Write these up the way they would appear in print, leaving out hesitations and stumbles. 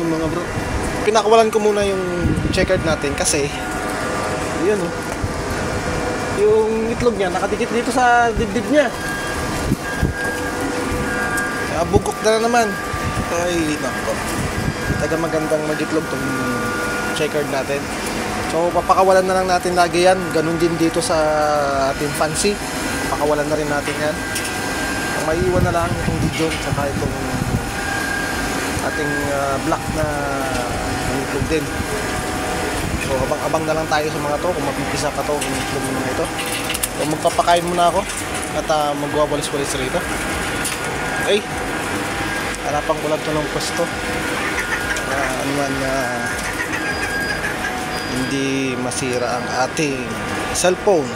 mga bro. Pinakawalan ko muna yung checkered natin kasi yun oh. Yung itlog niya nakadikit dito sa dibdib niya. Kaya bugok na naman. Ay, nako. Taga magandang mag-itlog tong checkered natin. So papakawalan na lang natin lagi yan. Ganun din dito sa ating fancy. Papakawalan na rin natin yan. Ang maiiwan na lang itong Dijon saka itong ating black na itlog din. So abang-abang na lang tayo sa mga to kung mapipisa pa to yung itlog na ito. So magpapakain muna ako at magwawalis-walis rito. Okay, harapan ko lang ito ng pwesto ano man hindi masira ang ating cellphone.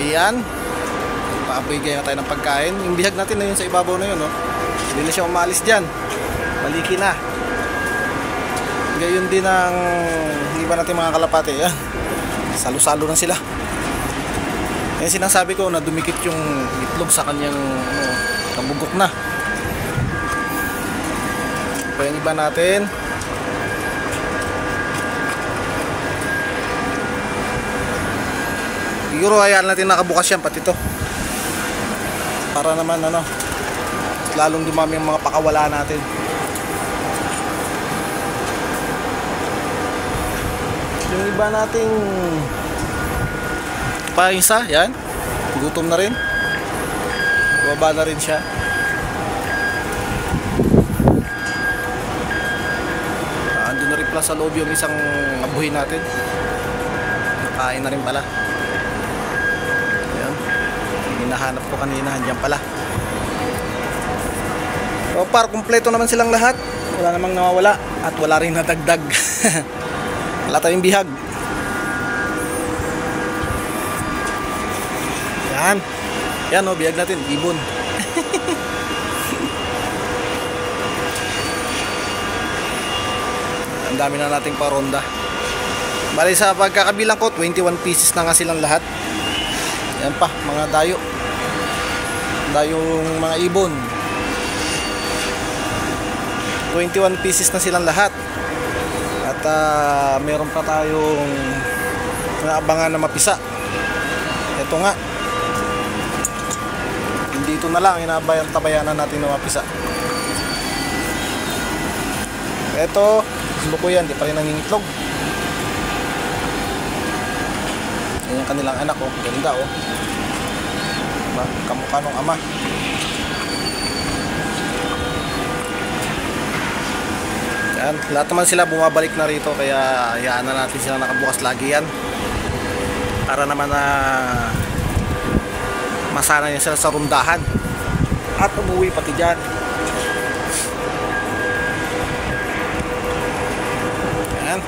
Ayan, paabigay na tayo ng pagkain. Yung bihag natin na yun sa ibabaw na yun, no? Hindi na siya umalis dyan. Maliki na. Gayon din ang iba natin mga kalapate. Ayan, salo-salo na sila. Yan sinasabi ko na dumikit yung itlog sa kanyang kabugok na. Pa yung iba natin. Siguro hayaan natin nakabukas yan pati ito para naman lalong dumami ang mga pakawala natin. Yung iba nating paisa yan, gutom na rin, baba na rin siya. Andun na rin pala sa loob yung isang abuhay natin, nakain na rin pala. Hinahanap ko kanina, andyan pala. So par, kumpleto naman silang lahat. Wala namang nawawala at wala rin nadagdag. Wala tayong bihag. Yan. Yan o, bihag natin, ibon. Ang dami na nating paronda. Bali sa pagkakabilang ko, 21 pieces na nga silang lahat. Yan pa, mga dayo. Dayong mga ibon. 21 pieces na silang lahat. At meron pa tayong naabangan na mapisa. Ito nga. Dito na lang tabayanan natin na mapisa. Ito, subo yan, di pa rin nangingitlog. Yan yung kanilang anak, oh. Ganda, oh. Kamukha nung ama. Yan, lahat naman sila bumabalik na rito, kaya hayaan na natin sila nakabukas lagi yan para naman masanay na sila sa rundahan at umuwi pati dyan. Yan.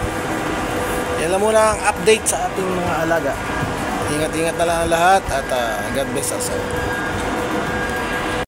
Yan lang muna ang update sa ating mga alaga. Ingat-ingat na lang ang lahat at God bless us all.